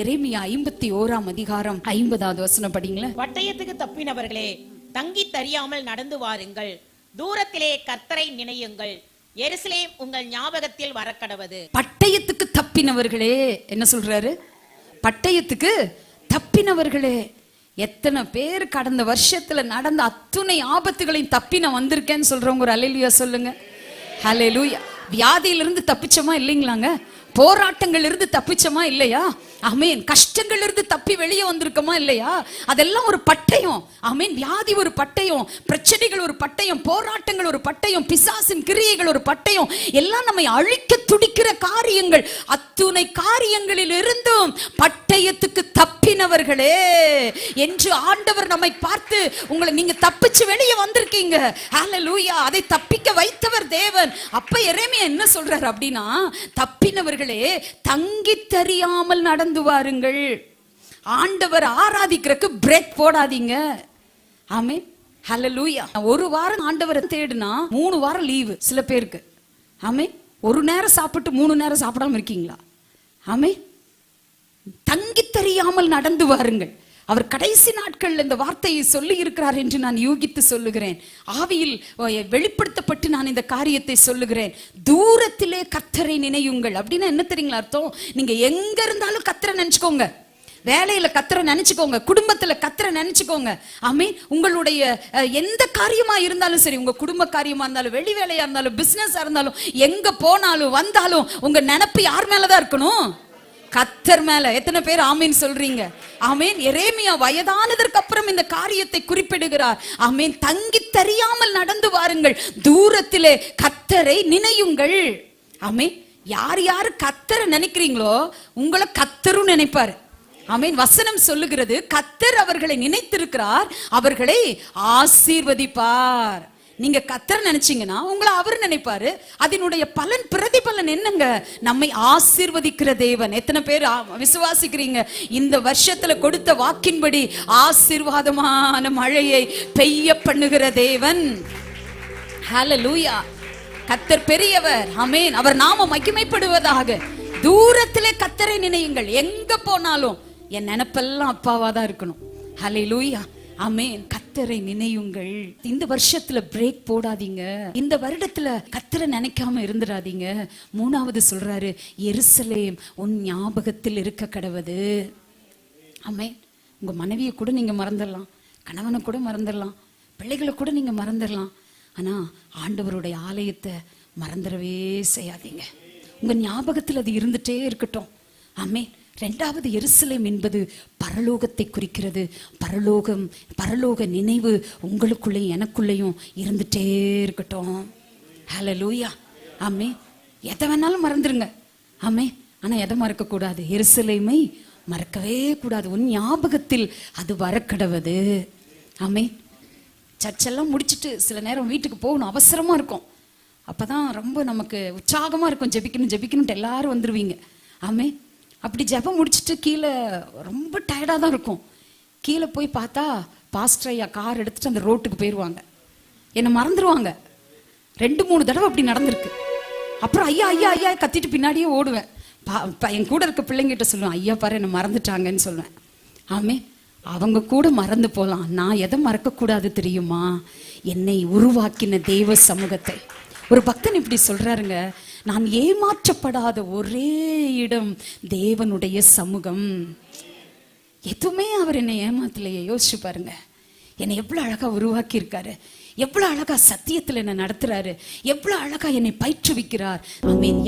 எரேமியா 51 அதிகாரம் 50வது வசனம் படிங்களேன். பட்டயத்துக்கு தப்பினவர்களே, தங்கி தறியாமல் நடந்து வாருங்கள். தூரத்திலே கர்த்தரை நினையுங்கள். எருசலேம் உங்கள் ஞாபகத்தில் வரக்கடவது. பட்டயத்துக்கு தப்பினவர்களே என்ன சொல்றாரு? பட்டயத்துக்கு தப்பினவர்களே. எத்தனை பேர் கடந்த வருஷத்துல நடந்த அத்துணை ஆபத்துகளையும் தப்பி நான் வந்திருக்கேன்னு சொல்றவங்க ஒரு அல்லேலூயா சொல்லுங்க. ஹல்லேலூயா. வியாதியிலிருந்து தப்பிச்சோமா இல்லைங்களாங்க? போராட்டங்கள் இருந்து தப்பிச்சோமா இல்லையா? ஆமேன். கஷ்டங்கள் இருந்து தப்பி வெளியே வந்திருக்கோமா இல்லையா? அதெல்லாம் ஒரு பட்டயம். ஆமேன். வியாதி ஒரு பட்டயம், பிரச்சனைகள் ஒரு பட்டயம், போராட்டங்கள் ஒரு பட்டயம், பிசாசின் கிரியைகள் ஒரு பட்டயம். எல்லாம் நம்மை அழிக்க துடிக்கிற காரியங்கள். அத்துணை காரியங்களில் இருந்தும் பட்டயத்துக்கு தப்பினவர்களே என்று ஆண்டவர் நம்மை பார்த்து, உங்களை நீங்க தப்பிச்சு வெளியே வந்திருக்கீங்க. ஹல்லேலூயா. அதை தப்பிக்க வைத்தவர் தேவன். அப்ப எரேமியா என்ன சொல்றாரு அப்படின்னா, தப்பினவர்களே தங்கி தெரியாமல் நடந்து வாருங்கள். ஆண்டவர் ஆராதிக்கிறதுக்கு பிரேக் போடாதீங்க. ஆமென். ஹல்லேலூயா. ஒரு வாரம் ஆண்டவரை தேடுனா 3 வாரம் லீவு சில பேருக்கு. ஆமென். ஒரு நேரம் சாப்பிட்டு 3 நேரம் சாப்பிடாம இருக்கீங்களா? ஆமென். தங்கி தெரியாமல் நடந்து வாருங்கள். அவர் கடைசி நாட்கள் இந்த வார்த்தையை சொல்லி இருக்கிறார் என்று நான் யூகித்து சொல்லுகிறேன். ஆவியில் வெளிப்படுத்தப்பட்டு நான் இந்த காரியத்தை சொல்லுகிறேன். தூரத்திலே கர்த்தரை நினையுங்கள் அப்படின்னா என்ன தெரியுங்களா அர்த்தம்? நீங்க எங்க இருந்தாலும் கர்த்தரை நினைச்சுக்கோங்க. வேலையில கர்த்தரை நினைச்சுக்கோங்க, குடும்பத்துல கர்த்தரை நினைச்சுக்கோங்க. ஆமென். உங்களுடைய எந்த காரியமா இருந்தாலும் சரி, உங்க குடும்ப காரியமா இருந்தாலும், வெளி வேலையா இருந்தாலும், பிசினஸா இருந்தாலும், எங்க போனாலும் வந்தாலும் உங்க நினைப்பு யார் மேலதான் இருக்கணும்? கர்த்தர் மேல. எத்தனை பேர் ஆமீன் சொல்றீங்க? ஆமீன். எரேமியா வயதானதற்கு அப்புறம் இந்த காரியத்தை குறிப்பிடுகிறார். ஆமீன். தங்கி தெரியாமல் நடந்து வாருங்கள். தூரத்திலே கர்த்தரை நினையுங்கள். ஆமீன். யார் யார் கர்த்தரை நினைக்கிறீங்களோ உங்களை கர்த்தரும் நினைப்பாரு. ஆமீன். வசனம் சொல்லுகிறது, கர்த்தர் அவர்களை நினைத்திருக்கிறார், அவர்களை ஆசீர்வதிப்பார். நீங்க கர்த்தரை நினைச்சீங்கன்னா உங்களை அவர் நினைப்பாரு. அதனுடைய பலன், பிரதிபலன் என்னங்க? நம்மை ஆசீர்வதிக்கிற தேவன். எத்தனை பேர் விசுவாசிக்கிறீங்க? இந்த வருஷத்துல கொடுத்த வாக்கின்படி ஆசீர்வாதமான மழையை பெய்ய பண்ணுகிற தேவன். ஹல்லேலூயா. கர்த்தர் பெரியவர். ஆமென். அவர் நாம மகிமைப்படுவதாக. தூரத்திலே கர்த்தரை நினையுங்கள். எங்க போனாலும் என் நினைப்பெல்லாம் அப்பாவாதான் இருக்கணும். ஹல்லேலூயா. ஆமென். கர்த்தரை நினையுங்கள். இந்த வருஷத்துல பிரேக் போடாதீங்க. இந்த வருடத்துல கர்த்தரை நினைக்காம இருந்துடாதீங்க. 3வது சொல்றாரு, எருசலேம் உன் ஞாபகத்தில் இருக்க கடவது. ஆமென். உங்க மனைவியை கூட நீங்க மறந்துடலாம், கணவனை கூட மறந்துடலாம், பிள்ளைகளை கூட நீங்க மறந்துடலாம். ஆனா ஆண்டவருடைய ஆலயத்தை மறந்துடவே செய்யாதீங்க. உங்க ஞாபகத்தில் அது இருந்துட்டே இருக்கட்டும். ஆமென். 2வது எருசலேம் என்பது பரலோகத்தை குறிக்கிறது. பரலோக நினைவு உங்களுக்குள்ளேயும் எனக்குள்ளேயும் இருந்துட்டே இருக்கட்டும். ஹல்லேலூயா. ஆமென். எதை வேணாலும் மறந்துருங்க. ஆமென். ஆனா எதை மறக்க கூடாது? எருசலேமை மறக்கவே கூடாது. உன் ஞாபகத்தில் அது வரக்கடவது. ஆமென். சர்ச்செல்லாம் முடிச்சுட்டு சில நேரம் வீட்டுக்கு போகணும், அவசரமா இருக்கும். அப்பதான் ரொம்ப நமக்கு உற்சாகமா இருக்கும். ஜெபிக்கணும்ட்டு எல்லாரும் வந்துருவீங்க. ஆமென். அப்படி ஜெபம் முடிச்சுட்டு கீழே ரொம்ப டயர்டாக தான் இருக்கும். கீழே போய் பார்த்தா பாஸ்டர் ஐயா கார் எடுத்துட்டு அந்த ரோட்டுக்கு போயிடுவாங்க. என்னை மறந்துடுவாங்க. 2-3 தடவை அப்படி நடந்திருக்கு. அப்புறம் ஐயா ஐயா ஐயா கத்திட்டு பின்னாடியே ஓடுவேன். என் கூட இருக்க பிள்ளைங்கிட்ட சொல்லுவேன், ஐயா பாரு என்னை மறந்துட்டாங்கன்னு சொல்லுவேன். ஆமே. அவங்க கூட மறந்து போகலாம். நான் எதை மறக்கக்கூடாது தெரியுமா? என்னை உருவாக்கின தெய்வ சமூகத்தை. ஒரு பக்தன் இப்படி சொல்றாருங்க, நான் ஏமாற்றப்படாத ஒரே இடம் தேவனுடைய சமூகம். எதுவுமே அவர் என்னை ஏமாத்தலையே. யோசிச்சு பாருங்க. என்னை எவ்வளவு அழகா உருவாக்கி இருக்காரு, எவ்வளவு அழகா சத்தியத்துல என்ன நடத்துறாரு, எவ்வளவு அழகா என்னை பயிற்றுவிக்கிறார். ஆமென்.